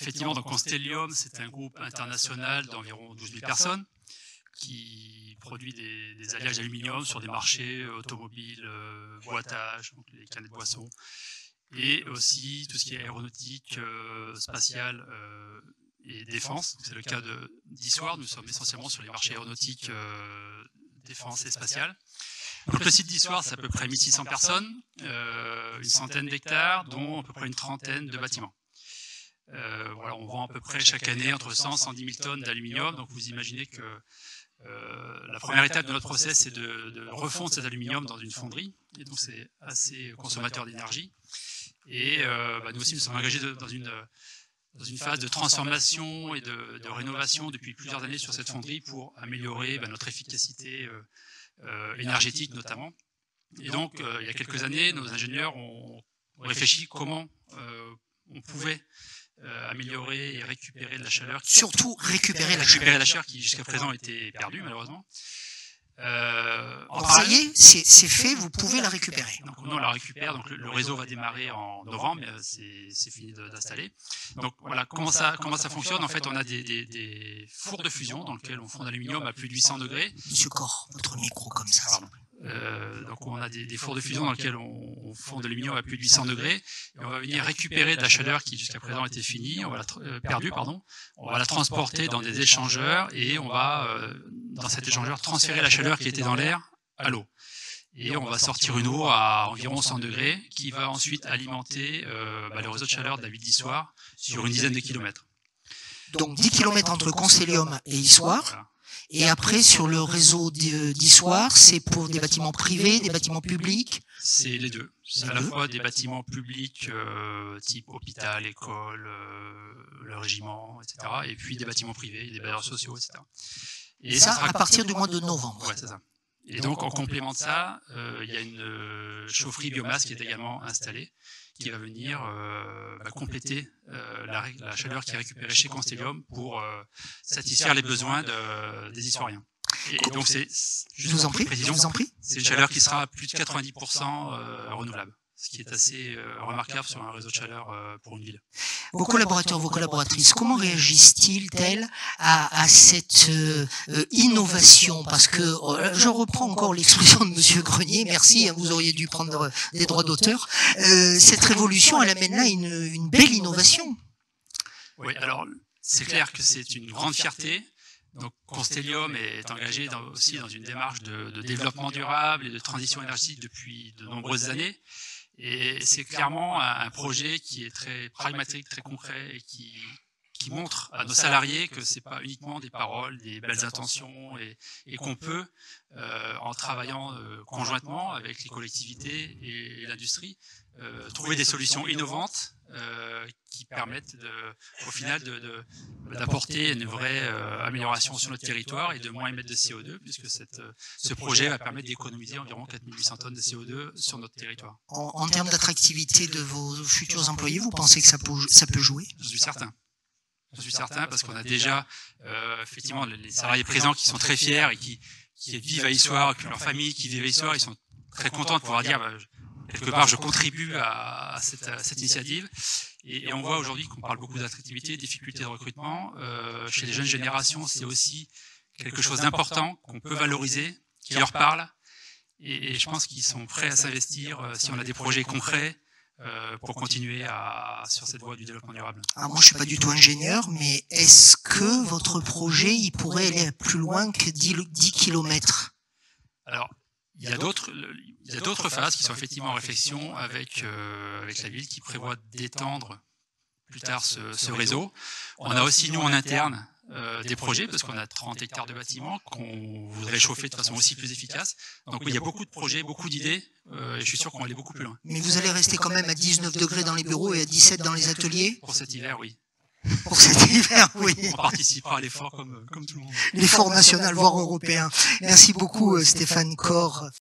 Effectivement, donc Constellium, c'est un groupe international d'environ 12 000 personnes qui produit des alliages d'aluminium sur des marchés automobiles, boitage, donc les canettes de boissons, et aussi tout ce qui est aéronautique, spatiale et défense. C'est le cas d'Issoire. Nous sommes essentiellement sur les marchés aéronautiques, défense et spatiale. Donc le site d'Issoire, c'est à peu près 1600 personnes, une centaine d'hectares, dont à peu près une trentaine de bâtiments. Voilà, on vend à peu près chaque année entre 100 et 110 000 tonnes d'aluminium. Donc vous imaginez que la première étape de notre process, c'est de refondre cet aluminium dans une fonderie. Et donc c'est assez consommateur d'énergie. Et nous aussi, nous sommes engagés dans une phase de transformation et de rénovation depuis plusieurs années sur cette fonderie pour améliorer notre efficacité énergétique notamment. Et donc, il y a quelques années, nos ingénieurs ont réfléchi comment on pouvait améliorer et récupérer de la chaleur. Surtout récupérer la chaleur qui jusqu'à présent était perdue malheureusement. Donc ça y est, c'est fait, vous pouvez la récupérer. Donc nous on la récupère, donc le réseau va démarrer en novembre, mais c'est fini d'installer. Donc voilà, comment ça fonctionne? En fait, on a des fours de fusion dans lesquels on fonde l'aluminium à plus de 800 degrés. Monsieur Corr, votre micro comme ça. Pardon. Donc on a des fours de fusion dans lesquels on fonde l'aluminium à plus de 800 degrés et on va venir récupérer de la chaleur qui jusqu'à présent était finie, perdue, on va la transporter dans des échangeurs et on va dans cet échangeur transférer la chaleur qui était dans l'air à l'eau. Et on va sortir une eau à environ 100 degrés qui va ensuite alimenter le réseau de chaleur de la ville d'Issoire sur une dizaine de kilomètres. Donc 10 kilomètres entre Constellium et Issoire. Voilà. Et après, sur le réseau d'Issoire, c'est pour des bâtiments privés, des bâtiments publics? C'est les deux. C'est à la fois des bâtiments publics type hôpital, école, le régiment, etc. Et puis des bâtiments privés, des bailleurs sociaux, etc. Et ça à partir du mois de novembre. Ouais, c'est ça. Et donc, en complément de ça, il y a une chaufferie biomasse qui est également installée, qui va venir compléter la chaleur qui est récupérée chez Constellium pour satisfaire les besoins des Issoiriens. Et donc, c'est juste Je vous en prie, c'est une chaleur qui sera à plus de 90% renouvelable, ce qui est assez remarquable sur un réseau de chaleur pour une ville. Vos collaborateurs, vos collaboratrices, comment réagissent-ils à cette innovation? Parce que, je reprends encore l'expression de Monsieur Grenier, merci, vous auriez dû prendre des droits d'auteur. Cette révolution, elle amène là une belle innovation. Oui, alors, c'est clair que c'est une grande fierté. Donc Constellium est engagé aussi dans une démarche de développement durable et de transition énergétique depuis de nombreuses années. Et c'est clairement un projet qui est très pragmatique, très concret et qui montre à nos salariés que c'est pas uniquement des paroles, des belles intentions et qu'on peut, en travaillant conjointement avec les collectivités et l'industrie, trouver des solutions innovantes qui permettent au final d'apporter une vraie amélioration sur notre territoire et de moins émettre de CO2 puisque ce projet va permettre d'économiser environ 4800 tonnes de CO2 sur notre territoire. En termes d'attractivité de vos futurs employés, vous pensez que ça peut jouer? Je suis certain. Je suis certain parce qu'on a déjà effectivement les salariés présents qui sont très fiers et qui vivent à Issoire, que leurs familles qui vivent à Issoire, ils sont très contents de pouvoir dire quelque part je contribue à cette initiative. Et on voit aujourd'hui qu'on parle beaucoup d'attractivité, difficultés de recrutement. Chez les jeunes générations, c'est aussi quelque chose d'important qu'on peut valoriser, qui leur parle. Et je pense qu'ils sont prêts à s'investir si on a des projets concrets pour continuer sur cette voie du développement durable. Alors moi, je suis pas du tout ingénieur, mais est-ce que votre projet, il pourrait aller plus loin que 10 kilomètres? Alors, il y a d'autres phases qui sont effectivement en réflexion avec la ville qui prévoit d'étendre plus tard ce réseau. On a aussi, nous, en interne, des projets, parce qu'on a 30 hectares de bâtiments qu'on voudrait chauffer de façon aussi plus efficace. Donc oui, il y a beaucoup de projets, beaucoup d'idées, et je suis sûr qu'on va aller beaucoup plus loin. Mais vous allez rester quand même à 19 degrés dans les bureaux et à 17 dans les ateliers? Pour cet hiver, oui. Pour cet hiver, oui. On participera à l'effort comme tout le monde. L'effort national, voire européen. Merci beaucoup, Stéphane Corr.